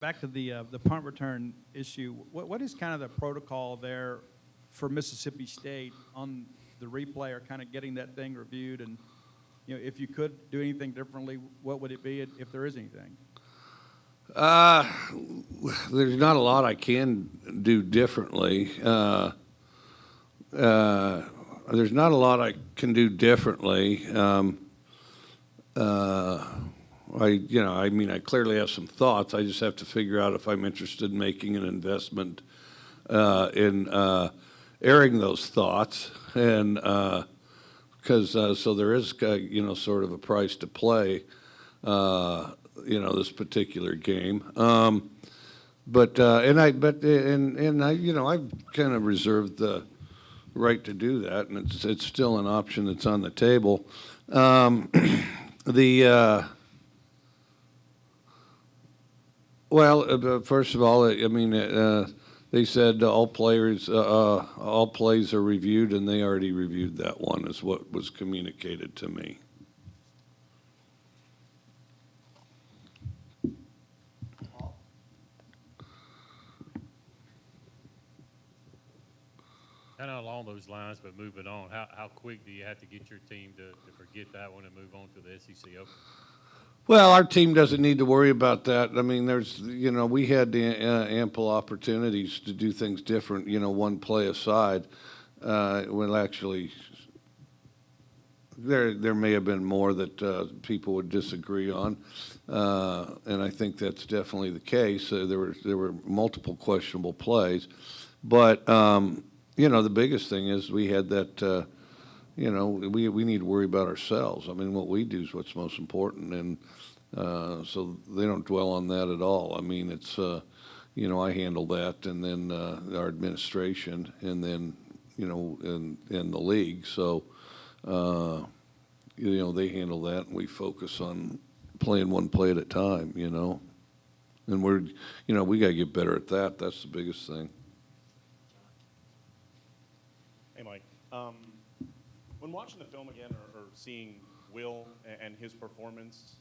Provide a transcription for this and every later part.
Back to the punt return issue. What is kind of the protocol there for Mississippi State on the replay, or kind of getting that thing reviewed? And if you could do anything differently, what would it be if there is anything? There's not a lot I can do differently. There's not a lot I can do differently. I clearly have some thoughts. I just have to figure out if I'm interested in making an investment in airing those thoughts, and because so there is, sort of a price to play, this particular game. I've kind of reserved the right to do that, and it's still an option that's on the table. First of all, they said all plays are reviewed, and they already reviewed that one, is what was communicated to me. Kind of along those lines, but moving on, how quick do you have to get your team to forget that one and move on to the SEC Open? Well, our team doesn't need to worry about that. I mean, we had ample opportunities to do things different, one play aside. Well, actually, there may have been more that people would disagree on, and I think that's definitely the case. There were multiple questionable plays, but the biggest thing is we had that. We need to worry about ourselves. I mean, what we do is what's most important, and so they don't dwell on that at all. I mean, it's I handle that, and then our administration, and then in the league. So they handle that, and we focus on playing one play at a time. And we got to get better at that. That's the biggest thing. Hey, Mike. When watching the film again, or seeing Will and his performance,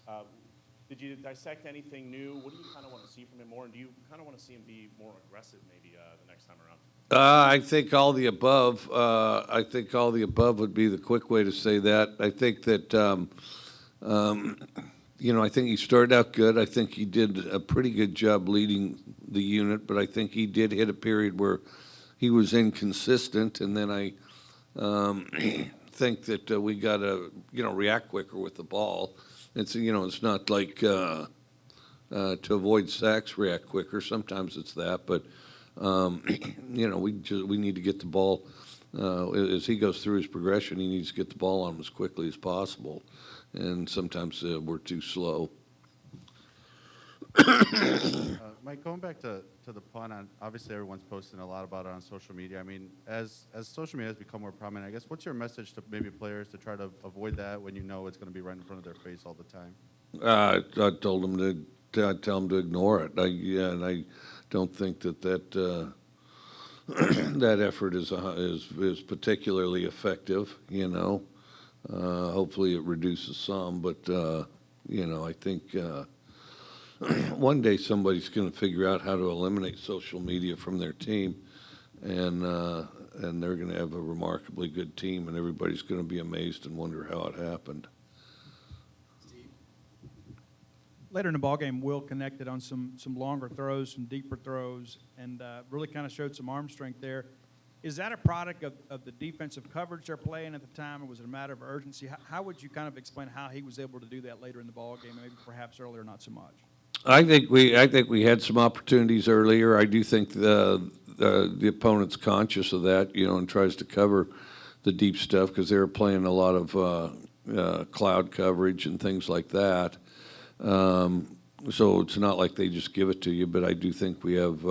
did you dissect anything new? What do you kind of want to see from him more? And do you kind of want to see him be more aggressive maybe the next time around? I think all the above. I think all the above would be the quick way to say that. I think that, I think he started out good. I think he did a pretty good job leading the unit, but I think he did hit a period where he was inconsistent, and then I think that we got to, react quicker with the ball. It's not like to avoid sacks, react quicker. Sometimes it's that, but we need to get the ball as he goes through his progression. He needs to get the ball on him as quickly as possible, and sometimes we're too slow. Mike, going back to the punt, obviously everyone's posting a lot about it on social media. I mean, as social media has become more prominent, I guess, what's your message to maybe players to try to avoid that when it's going to be right in front of their face all the time? I told them I tell them to ignore it. And I don't think that that effort is particularly effective. Hopefully it reduces some, but I think. One day somebody's going to figure out how to eliminate social media from their team, and they're going to have a remarkably good team, and everybody's going to be amazed and wonder how it happened. Steve. Later in the ballgame, Will connected on some longer throws, some deeper throws, and really kind of showed some arm strength there. Is that a product of the defensive coverage they're playing at the time, or was it a matter of urgency? How would you kind of explain how he was able to do that later in the ballgame, maybe perhaps earlier not so much? I think we had some opportunities earlier. I do think the opponent's conscious of that, and tries to cover the deep stuff because they were playing a lot of cloud coverage and things like that. So it's not like they just give it to you, but I do think we have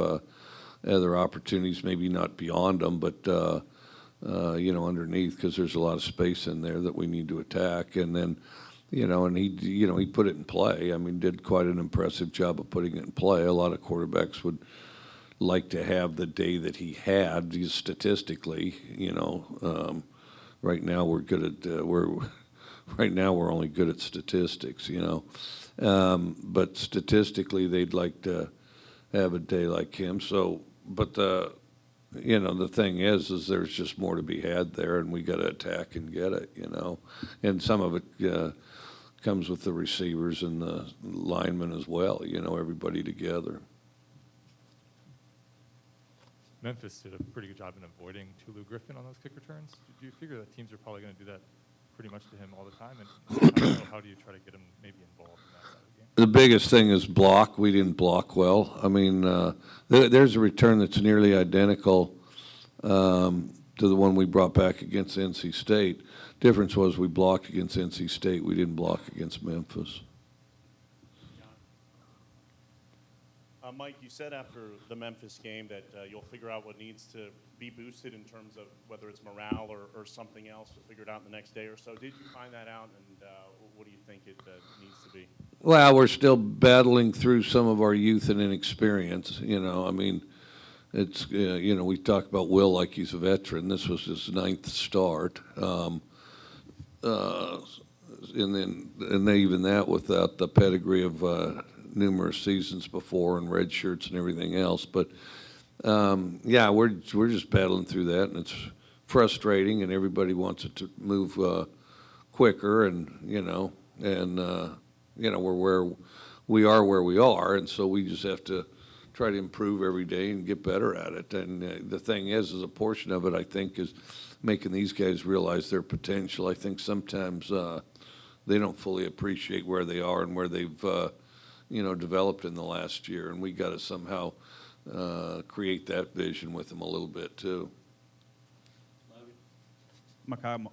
other opportunities, maybe not beyond them, but underneath, because there's a lot of space in there that we need to attack, and then. And he put it in play. I mean, did quite an impressive job of putting it in play. A lot of quarterbacks would like to have the day that he had, statistically. Right now we're good at right now we're only good at statistics. But statistically, they'd like to have a day like him. So, but the thing is there's just more to be had there, and we got to attack and get it, and some of it comes with the receivers and the linemen as well, everybody together. Memphis did a pretty good job in avoiding Tulu Griffin on those kick returns. Do you figure that teams are probably going to do that pretty much to him all the time? And how do you try to get him maybe involved in that side of the game? The biggest thing is block. We didn't block well. I mean, there's a return that's nearly identical to the one we brought back against NC State. Difference was we blocked against NC State. We didn't block against Memphis. Mike, you said after the Memphis game that you'll figure out what needs to be boosted in terms of whether it's morale or something else. You'll figure it out in the next day or so. Did you find that out, and what do you think it needs to be? Well, we're still battling through some of our youth and inexperience. I mean, it's we talk about Will like he's a veteran. This was his 9th start, and even that without the pedigree of numerous seasons before and red shirts and everything else. But we're just battling through that, and it's frustrating. And everybody wants it to move quicker, and we're where we are, and so we just have to try to improve every day and get better at it. And the thing is a portion of it, I think, is making these guys realize their potential. I think sometimes they don't fully appreciate where they are and where they've developed in the last year, and we got to somehow create that vision with them a little bit too. Makai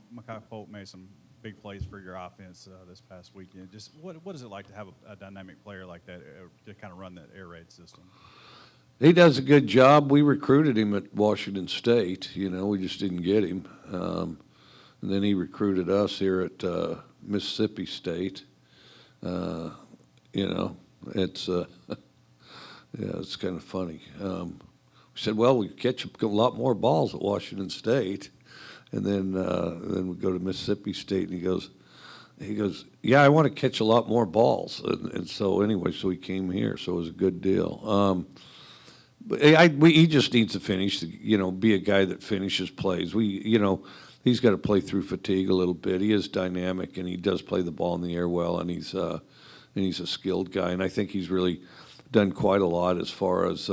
Polk made some big plays for your offense this past weekend. Just what is it like to have a dynamic player like that to kind of run that air raid system? He does a good job. We recruited him at Washington State. We just didn't get him, and then he recruited us here at Mississippi State. It's it's kind of funny. We said, well, we catch a lot more balls at Washington State, and then we go to Mississippi State, and he goes, yeah, I want to catch a lot more balls, and so anyway, so he came here, so it was a good deal. But he just needs to finish, be a guy that finishes plays. He's got to play through fatigue a little bit. He is dynamic, and he does play the ball in the air well, and he's a skilled guy, and I think he's really done quite a lot as far as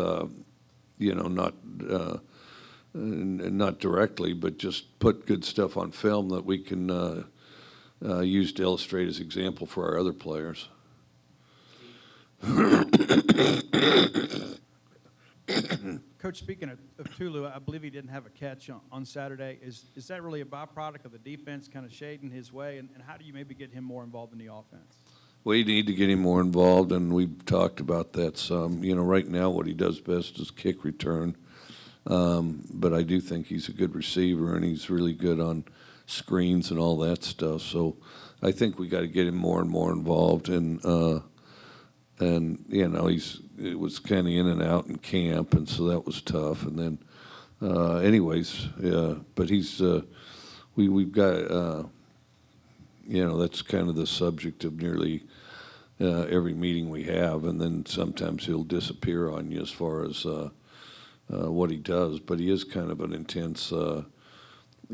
not directly, but just put good stuff on film that we can use to illustrate as example for our other players. Coach, speaking of Tulu, I believe he didn't have a catch on Saturday. Is that really a byproduct of the defense kind of shading his way, and how do you maybe get him more involved in the offense? We need to get him more involved, and we've talked about that some. Right now what he does best is kick return, but I do think he's a good receiver, and he's really good on screens and all that stuff. So I think we got to get him more and more involved, and it was kind of in and out in camp, and so that was tough. And then, but he's we've got. That's kind of the subject of nearly every meeting we have, and then sometimes he'll disappear on you as far as what he does. But he is kind of an intense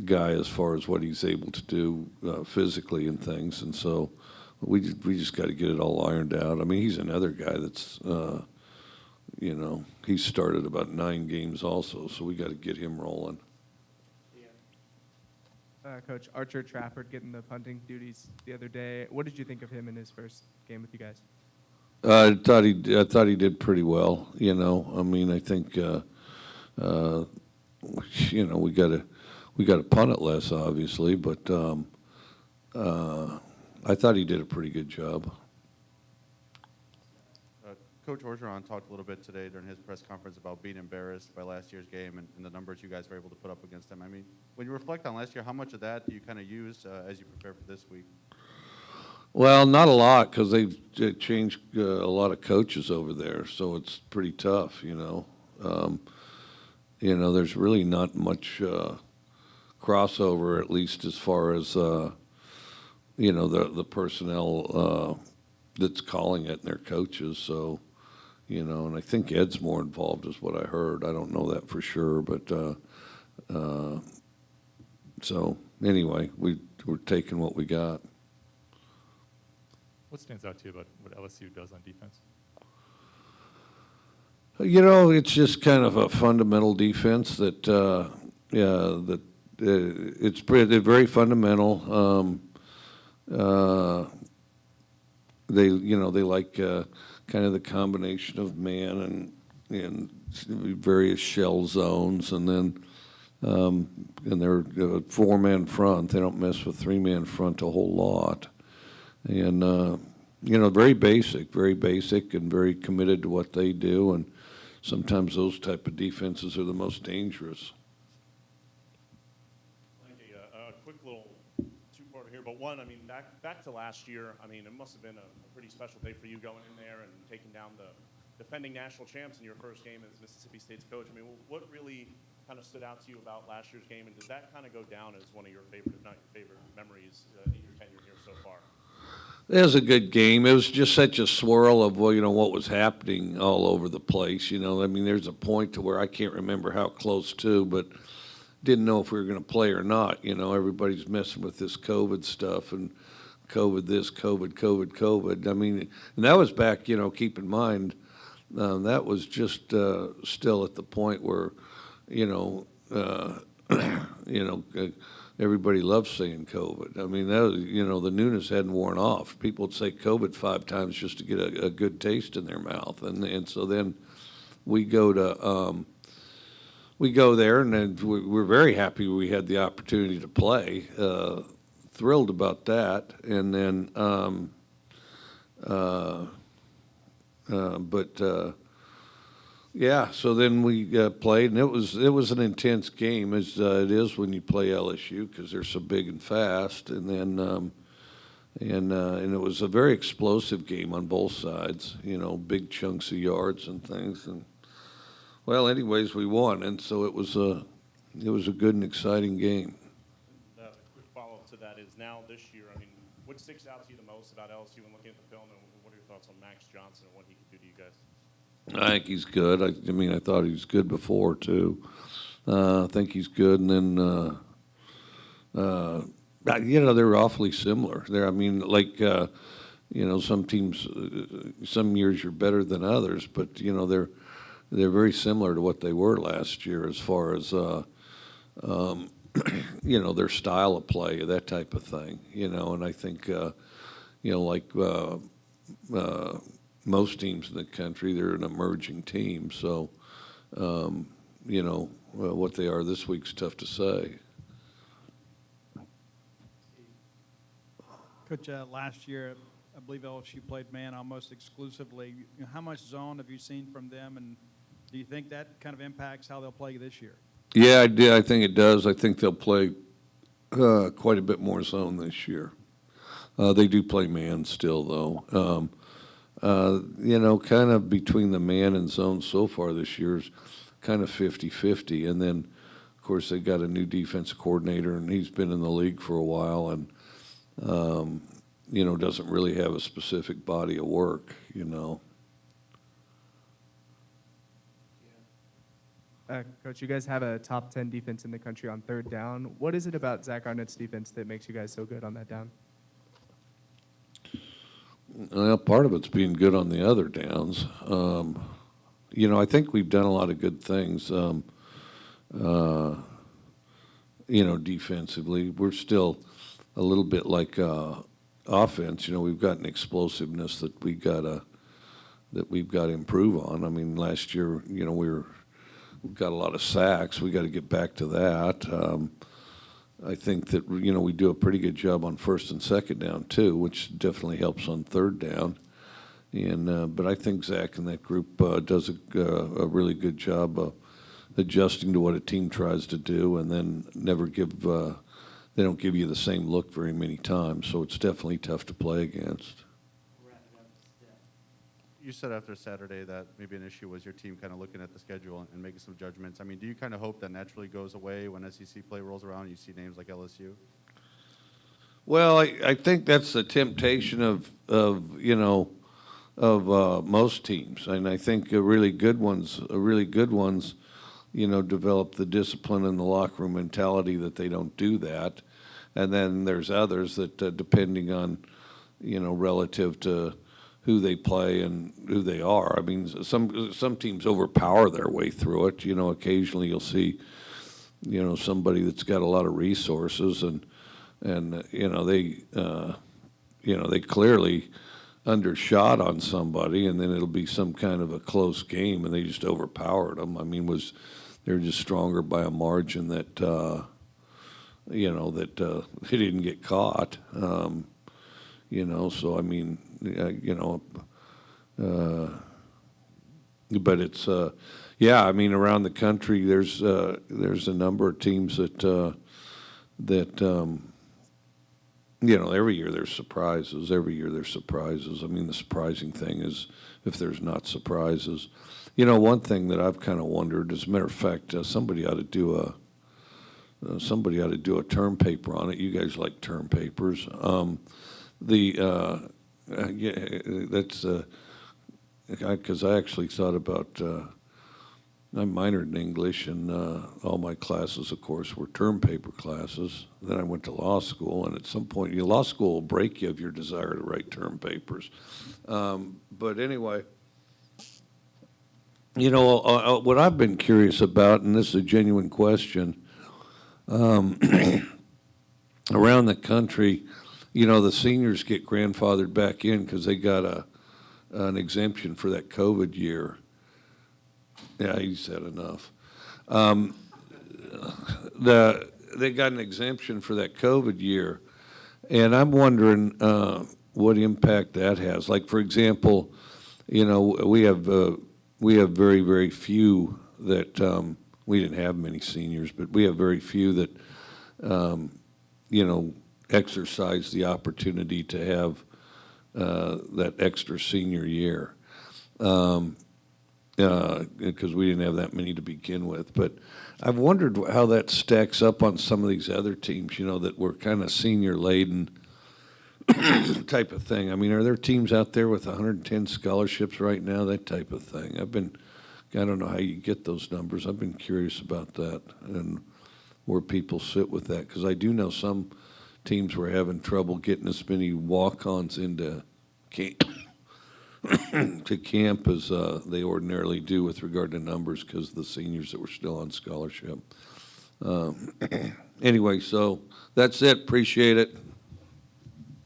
guy as far as what he's able to do physically and things, and so we just got to get it all ironed out. I mean, he's another guy that's he started about 9 games also, so we got to get him rolling. Coach Archer Trafford getting the punting duties the other day. What did you think of him in his first game with you guys? I thought he did pretty well. I mean, I think we got to punt it less, obviously, but I thought he did a pretty good job. Coach Orgeron talked a little bit today during his press conference about being embarrassed by last year's game and the numbers you guys were able to put up against them. I mean, when you reflect on last year, how much of that do you kind of use as you prepare for this week? Well, not a lot, because they've changed a lot of coaches over there, so it's pretty tough. There's really not much crossover, at least as far as the personnel that's calling it and their coaches. So, you know, and I think Ed's more involved is what I heard. I don't know that for sure, but, so anyway, we're taking what we got. What stands out to you about what LSU does on defense? You know, it's just kind of a fundamental defense that, they're very fundamental. They like kind of the combination of man and various shell zones, and then and they're a four-man front. They don't mess with three-man front a whole lot, and very basic, and very committed to what they do, and sometimes those type of defenses are the most dangerous. Like a quick little two-parter here, but one, I mean, back to last year, I mean, it must have been a pretty special day for you going in there and taking down the defending national champs in your first game as Mississippi State's coach. I mean, what really kind of stood out to you about last year's game, and does that kind of go down as one of your favorite, if not your favorite, memories in your tenure here so far? It was a good game. It was just such a swirl of, well, what was happening all over the place. I mean, there's a point to where I can't remember how close to, but didn't know if we were going to play or not. Everybody's messing with this COVID stuff and COVID this, COVID. I mean, and that was back, keep in mind, that was just still at the point where, everybody loves saying COVID. I mean, that was, the newness hadn't worn off. People would say COVID 5 times just to get a good taste in their mouth. And so then we go there, and then we're very happy we had the opportunity to play. Thrilled about that. And then, yeah, so then we played, and it was an intense game, as it is when you play LSU, because they're so big and fast. And then and it was a very explosive game on both sides. Big chunks of yards and things. And well, anyways, we won, and so it was a good and exciting game. A quick follow-up to that is now this year, I mean, what sticks out to you the most about LSU when looking at the film, and what are your thoughts on Max Johnson and what he could do to you guys? I think he's good. I mean, I thought he was good before, too. I think he's good. And then, they're awfully similar. I mean, like, some teams, some years you're better than others, but, they're very similar to what they were last year as far as, their style of play, that type of thing, and I think, like, most teams in the country, they're an emerging team. So, what they are this week's tough to say. Coach, last year, I believe LSU played man almost exclusively. How much zone have you seen from them, and do you think that kind of impacts how they'll play this year? Yeah, I did. I think it does. I think they'll play quite a bit more zone this year. They do play man still, though. Kind of between the man and zone so far this year is kind of 50-50. And then, of course, they got a new defensive coordinator, and he's been in the league for a while and, doesn't really have a specific body of work, Coach, you guys have a top 10 defense in the country on third down. What is it about Zach Arnett's defense that makes you guys so good on that down? Well, part of it's being good on the other downs. I think we've done a lot of good things, defensively. We're still a little bit like offense. We've got an explosiveness that we've got to improve on. I mean, last year, we've got a lot of sacks. We got to get back to that. I think that, we do a pretty good job on first and second down, too, which definitely helps on third down. And but I think Zach and that group does a really good job adjusting to what a team tries to do, and then they don't give you the same look very many times. So it's definitely tough to play against. You said after Saturday that maybe an issue was your team kind of looking at the schedule and making some judgments. I mean, do you kind of hope that naturally goes away when SEC play rolls around and you see names like LSU? Well, I think that's the temptation of of most teams. And I think really good ones, develop the discipline and the locker room mentality that they don't do that. And then there's others that, depending on, relative to who they play and who they are. I mean, some teams overpower their way through it. Occasionally you'll see, somebody that's got a lot of resources and they clearly undershot on somebody, and then it'll be some kind of a close game, and they just overpowered them. I mean, they're just stronger by a margin that they didn't get caught. So I mean, but it's I mean, around the country, there's a number of teams that every year there's surprises. Every year there's surprises. I mean, the surprising thing is if there's not surprises. One thing that I've kind of wondered, as a matter of fact, somebody ought to do a term paper on it. You guys like term papers. That's because I actually thought about. I minored in English, and all my classes, of course, were term paper classes. Then I went to law school, and at some point, law school will break you of your desire to write term papers. But anyway, what I've been curious about, and this is a genuine question, around the country, the seniors get grandfathered back in because they got an exemption for that COVID year. Yeah, he said enough. They got an exemption for that COVID year, and I'm wondering what impact that has. Like, for example, we have very, very few that we didn't have many seniors, but we have very few that exercise the opportunity to have that extra senior year. Because we didn't have that many to begin with. But I've wondered how that stacks up on some of these other teams, that were kind of senior-laden type of thing. I mean, are there teams out there with 110 scholarships right now, that type of thing? I don't know how you get those numbers. I've been curious about that and where people sit with that, because I do know some teams were having trouble getting as many walk-ons into camp. To camp as they ordinarily do with regard to numbers, because the seniors that were still on scholarship. Anyway, so that's it. Appreciate it.